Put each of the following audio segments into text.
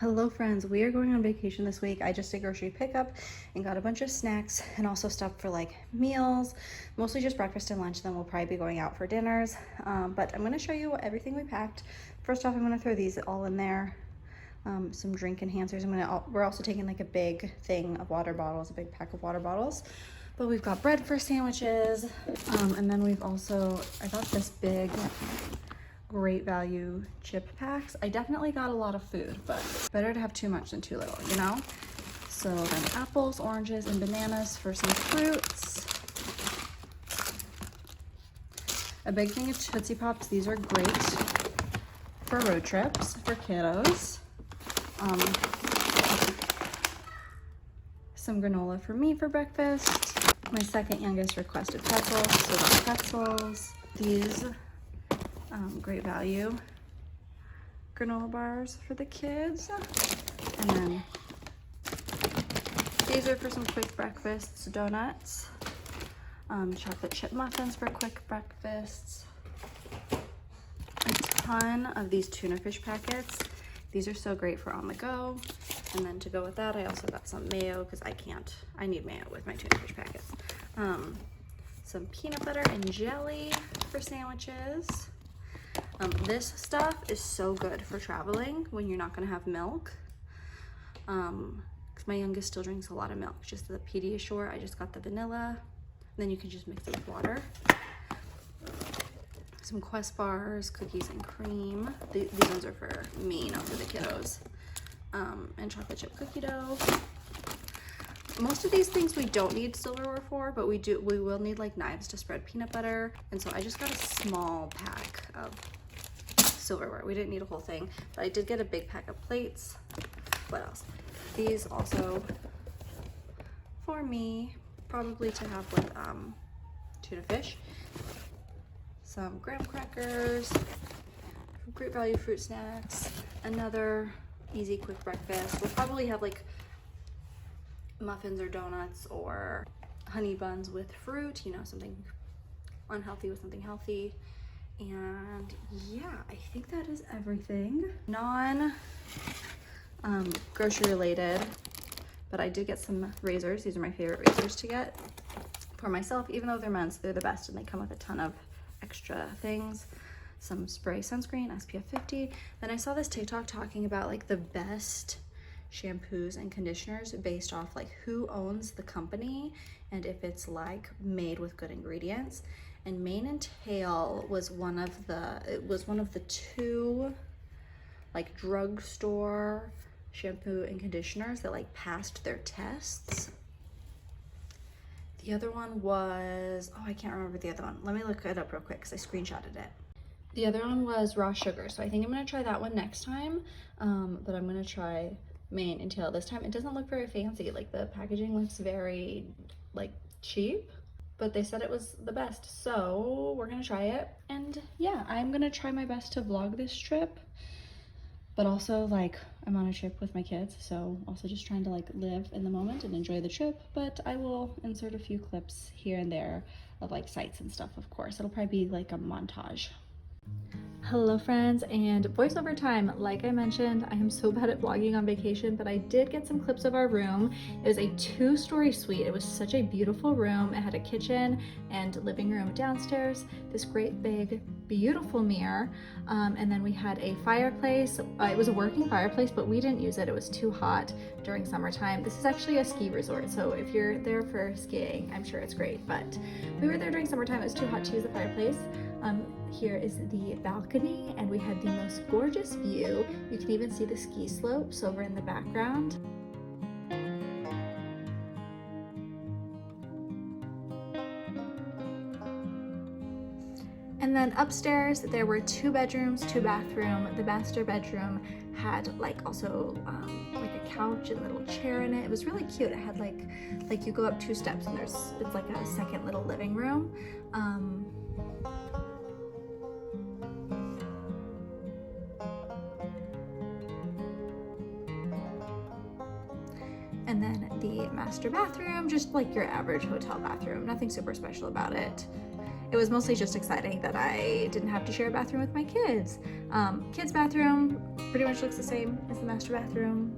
Hello friends, we are going on vacation this week. I just did grocery pickup and got a bunch of snacks and also stuff for like meals, mostly just breakfast and lunch. Then we'll probably be going out for dinners. But I'm gonna show you everything we packed. First off, I'm gonna throw these all in there. Some drink enhancers. We're also taking like a big thing of water bottles, a big pack of water bottles. But we've got bread for sandwiches. And then I got this big great value chip packs. I definitely got a lot of food, but better to have too much than too little, you know? So then apples, oranges, and bananas for some fruits. A big thing of Tootsie Pops. These are great for road trips for kiddos. Some granola for me for breakfast. My second youngest requested pretzels, so got pretzels. These great value granola bars for the kids, and then these are for some quick breakfasts. Donuts, chocolate chip muffins for quick breakfasts, a ton of these tuna fish packets. These are so great for on the go. And then to go with that, I also got some mayo because I need mayo with my tuna fish packets. Some peanut butter and jelly for sandwiches. This stuff is so good for traveling when you're not gonna have milk. Because my youngest still drinks a lot of milk. Just the Pediasure, I just got the vanilla. Then you can just mix it with water. Some Quest bars, cookies and cream. These ones are for me, not for the kiddos. And chocolate chip cookie dough. Most of these things we don't need silverware for, but we will need like knives to spread peanut butter. And so I just got a small pack of silverware. We didn't need a whole thing, but I did get a big pack of plates. What else? These also for me, probably to have with tuna fish. Some graham crackers, great value fruit snacks, another easy quick breakfast. We'll probably have like muffins or donuts or honey buns with fruit, you know, something unhealthy with something healthy. And yeah, I think that is everything. Grocery related, but I did get some razors. These are my favorite razors to get for myself. Even though they're men's, they're the best and they come with a ton of extra things. Some spray sunscreen, SPF 50. Then I saw this TikTok talking about like the best shampoos and conditioners based off like who owns the company and if it's like made with good ingredients. And Mane and Tail was one of the two like drugstore shampoo and conditioners that like passed their tests. The other one was, oh, I can't remember the other one. Let me look it up real quick because I screenshotted it. The other one was raw sugar, so I think I'm gonna try that one next time. But I'm gonna try Mane and Tail this time. It doesn't look very fancy. Like the packaging looks very like cheap, but they said it was the best, so we're gonna try it. And yeah, I'm gonna try my best to vlog this trip, but also like I'm on a trip with my kids, so also just trying to like live in the moment and enjoy the trip. But I will insert a few clips here and there of like sights and stuff, of course. It'll probably be like a montage. Hello friends, and voiceover time. Like I mentioned, I am so bad at vlogging on vacation, but I did get some clips of our room. It was a 2-story suite. It was such a beautiful room. It had a kitchen and living room downstairs, this great big beautiful mirror, and then we had a fireplace. It was a working fireplace, but we didn't use it. It was too hot during summertime. This is actually a ski resort, so if you're there for skiing, I'm sure it's great, but we were there during summertime. It was too hot to use the fireplace. Here is the balcony, and we had the most gorgeous view. You can even see the ski slopes over in the background. And then upstairs, there were 2 bedrooms, 2 bathrooms. The master bedroom had like also like a couch and a little chair in it. It was really cute. It had like you go up 2 steps and it's like a second little living room. And then the master bathroom, just like your average hotel bathroom, nothing super special about it. it was mostly just exciting that I didn't have to share a bathroom with my kids. Kids' bathroom pretty much looks the same as the master bathroom.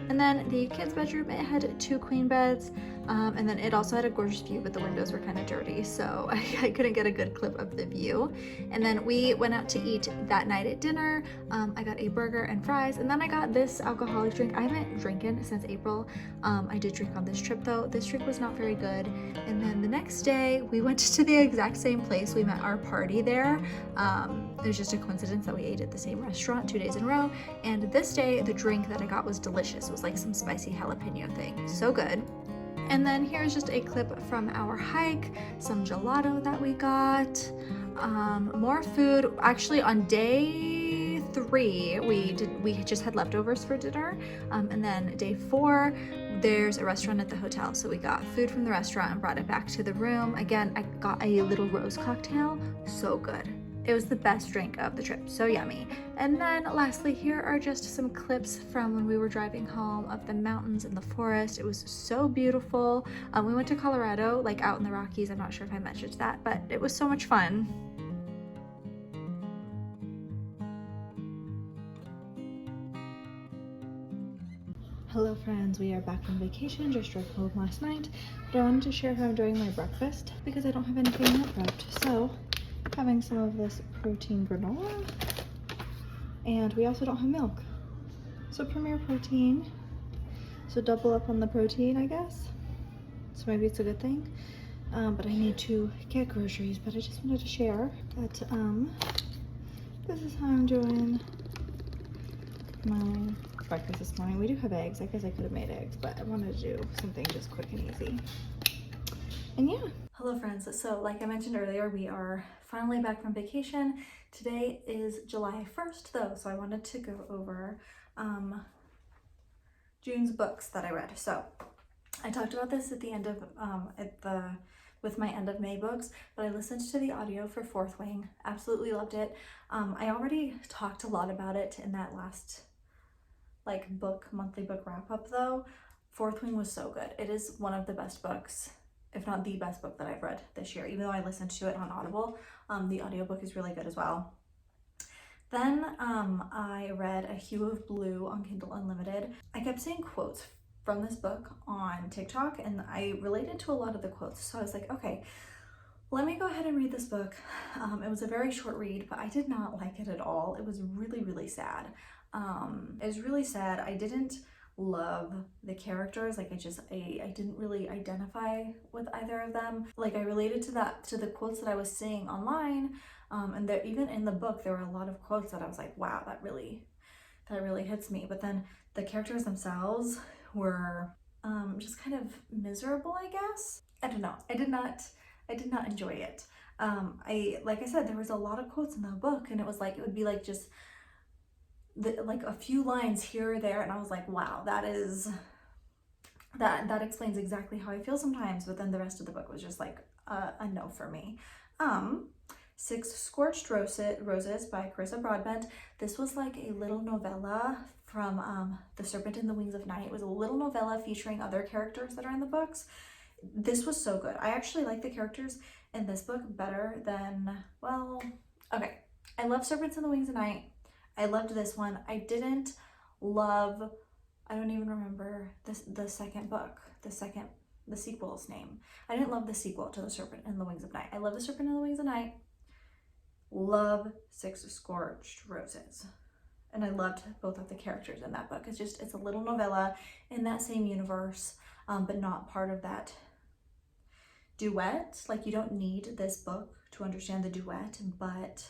And then the kids' bedroom, it had 2 queen beds, and then it also had a gorgeous view, but the windows were kind of dirty, so I couldn't get a good clip of the view. And then we went out to eat that night at dinner. I got a burger and fries, and then I got this alcoholic drink. I haven't drinking since April. I did drink on this trip though. This drink was not very good. And then the next day, we went to the exact same place. We met our party there. It was just a coincidence that we ate at the same restaurant 2 days in a row. And this day, the drink that I got was delicious. It was like some spicy jalapeno thing. So good. And then here's just a clip from our hike, some gelato that we got, more food. Actually, on day 3, we just had leftovers for dinner, and then day 4, there's a restaurant at the hotel, so we got food from the restaurant and brought it back to the room. Again, I got a little rose cocktail, so good. It was the best drink of the trip, so yummy. And then lastly, here are just some clips from when we were driving home of the mountains and the forest. It was so beautiful. We went to Colorado, like out in the Rockies. I'm not sure if I mentioned that, but it was so much fun. Hello friends, we are back from vacation, just drove home last night, but I wanted to share how I'm doing my breakfast because I don't have anything meal prepped. So having some of this protein granola, and we also don't have milk, so Premier Protein, so double up on the protein, I guess, so maybe it's a good thing. But I need to get groceries, but I just wanted to share that this is how I'm doing my breakfast this morning. We do have eggs. I guess I could have made eggs, but I wanted to do something just quick and easy. And yeah. Hello friends, so like I mentioned earlier, we are finally back from vacation. Today is July 1st though, so I wanted to go over June's books that I read. So I talked about this at the end of with my end of May books, but I listened to the audio for Fourth Wing. Absolutely loved it. I already talked a lot about it in that last monthly book wrap up though. Fourth Wing was so good. It is one of the best books, if not the best book that I've read this year, even though I listened to it on Audible. The audiobook is really good as well. Then I read A Hue of Blue on Kindle Unlimited. I kept seeing quotes from this book on TikTok and I related to a lot of the quotes. So I was like, okay, let me go ahead and read this book. It was a very short read, but I did not like it at all. It was really, really sad. It was really sad. I didn't love the characters. Like I didn't really identify with either of them. Like I related to the quotes that I was seeing online, and there, even in the book there were a lot of quotes that I was like, wow, that really hits me. But then the characters themselves were just kind of miserable, I guess. I don't know. I did not enjoy it. Like I said, there was a lot of quotes in the book and it would be like just like a few lines here or there, and I was like, wow, that explains exactly how I feel sometimes. But then the rest of the book was just like a no for me. 6 Scorched Roses by Carissa Broadbent. This was like a little novella from The Serpent in the Wings of Night. It was a little novella featuring other characters that are in the books. This was so good. I actually like the characters in this book better than, well, okay. I love Serpents in the Wings of Night. I loved this one. I didn't love, I don't even remember the second book, the sequel's name. I didn't love the sequel to The Serpent in the Wings of Night. I love The Serpent in the Wings of Night. Love 6 Scorched Roses. And I loved both of the characters in that book. It's a little novella in that same universe, but not part of that duet. Like, you don't need this book to understand the duet, but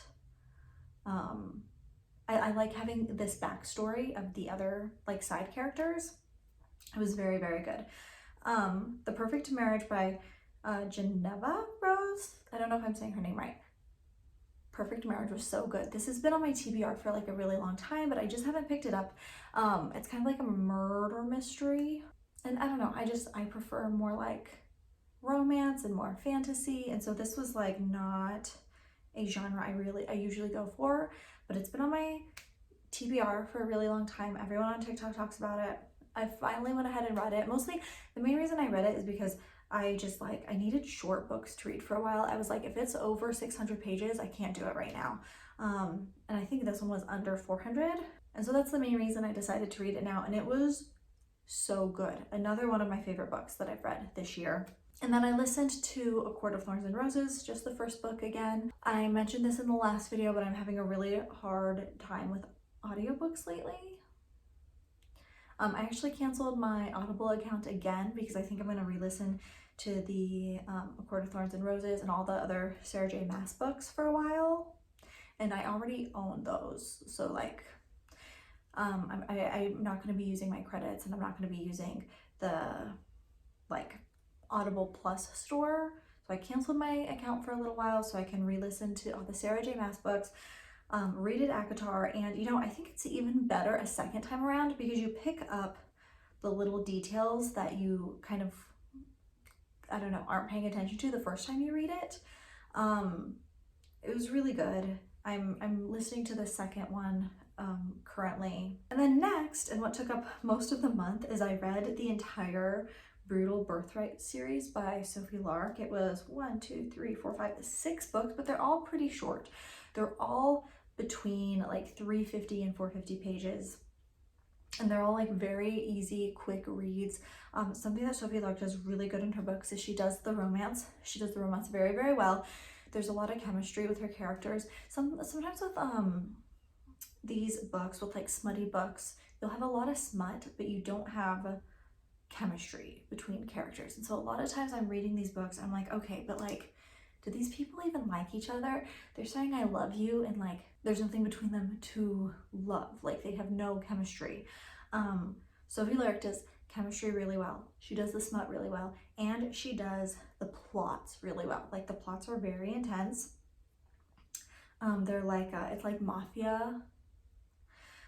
I like having this backstory of the other like side characters. It was very, very good. The Perfect Marriage by Geneva Rose. I don't know if I'm saying her name right. Perfect Marriage was so good. This has been on my TBR for like a really long time, but I just haven't picked it up. It's kind of like a murder mystery, and I don't know, I prefer more like romance and more fantasy, and so this was like not a genre I usually go for, but it's been on my TBR for a really long time. Everyone on TikTok talks about it. I finally went ahead and read it. Mostly the main reason I read it is because I just like, I needed short books to read for a while. I was like, if it's over 600 pages, I can't do it right now. And I think this one was under 400. And so that's the main reason I decided to read it now. And it was so good. Another one of my favorite books that I've read this year. And then I listened to A Court of Thorns and Roses, just the first book again. I mentioned this in the last video, but I'm having a really hard time with audiobooks lately. I actually canceled my Audible account again because I think I'm going to re-listen to the A Court of Thorns and Roses and all the other Sarah J. Maas books for a while. And I already own those. So like, I'm not going to be using my credits, and I'm not going to be using the like Audible Plus store. So I canceled my account for a little while so I can re-listen to all the Sarah J. Maas books. Read it ACOTAR, and you know, I think it's even better a second time around because you pick up the little details that you kind of, I don't know, aren't paying attention to the first time you read it. It was really good. I'm listening to the second one currently. And then next, and what took up most of the month, is I read the entire Brutal Birthright series by Sophie Lark. It was 6 books, but they're all pretty short. They're all between like 350 and 450 pages. And they're all like very easy, quick reads. Something that Sophie Lark does really good in her books is she does the romance. She does the romance very, very well. There's a lot of chemistry with her characters. Sometimes with these books, with like smutty books, you'll have a lot of smut, but you don't have chemistry between characters. And so a lot of times I'm reading these books, I'm like, okay, but like, do these people even like each other? They're saying I love you, and like there's nothing between them to love. Like they have no chemistry. Sophie Lark does chemistry really well. She does the smut really well, and she does the plots really well. Like the plots are very intense. They're like it's like mafia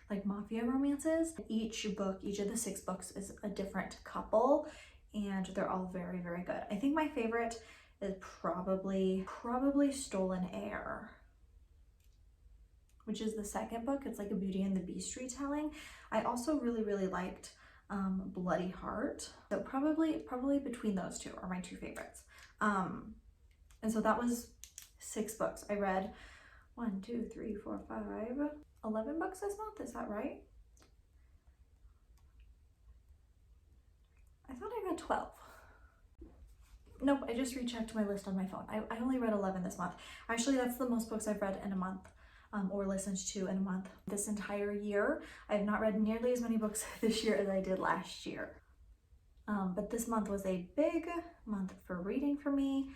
romances. Each book, each of the 6 books is a different couple, and they're all very, very good. I think my favorite is probably Stolen Heir, which is the second book. It's like a Beauty and the Beast retelling. I also really, really liked Bloody Heart. So probably between those two are my 2 favorites. And so that was 6 books. I read 11 books this month. Is that right? I thought I read 12. Nope, I just rechecked my list on my phone. I only read 11 this month. Actually, that's the most books I've read in a month, or listened to in a month. This entire year, I have not read nearly as many books this year as I did last year. But this month was a big month for reading for me.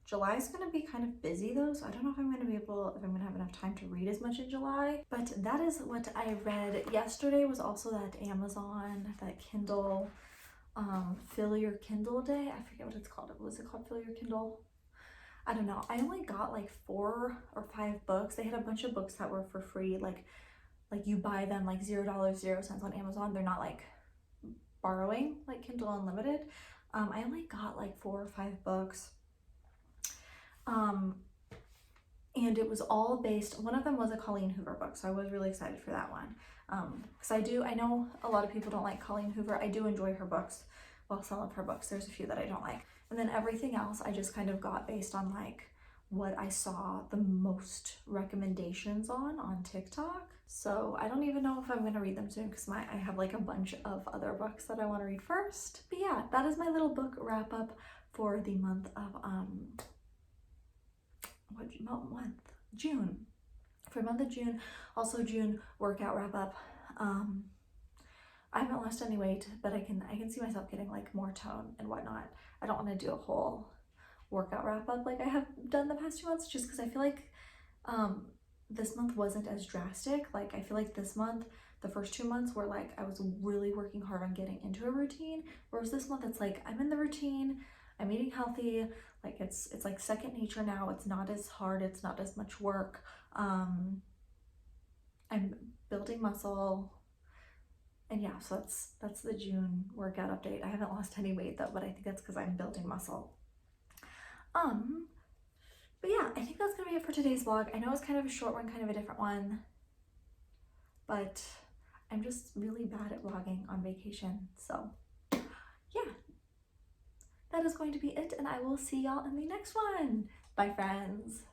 July is going to be kind of busy though, so I don't know if I'm going to have enough time to read as much in July. But that is what I read. Yesterday was also that Amazon, that Kindle, Fill Your Kindle Day. I forget what it's called. Was it called Fill Your Kindle? I don't know. I only got like 4 or 5 books. They had a bunch of books that were for free. Like you buy them like $0.00 on Amazon. They're not like borrowing like Kindle Unlimited. I only got like 4 or 5 books. And it was all based, one of them was a Colleen Hoover book, so I was really excited for that one. Because I know a lot of people don't like Colleen Hoover. I do enjoy her books. Well, some of her books. There's a few that I don't like. And then everything else I just kind of got based on like what I saw the most recommendations on TikTok. So I don't even know if I'm going to read them soon because I have like a bunch of other books that I want to read first. But yeah, that is my little book wrap up for the month of June. For month of June. Also June workout wrap up. I haven't lost any weight, but I can see myself getting like more tone and whatnot. I don't want to do a whole workout wrap up like I have done the past 2 months, just because I feel like this month wasn't as drastic. Like I feel like this month, the first 2 months were like I was really working hard on getting into a routine, whereas this month it's like I'm in the routine, I'm eating healthy, like it's like second nature now. It's not as hard, it's not as much work. I'm building muscle. And yeah, so that's the June workout update. I haven't lost any weight though, but I think that's because I'm building muscle. But yeah, I think that's gonna be it for today's vlog. I know it's kind of a short one, kind of a different one, but I'm just really bad at vlogging on vacation. So yeah, that is going to be it, and I will see y'all in the next one. Bye, friends.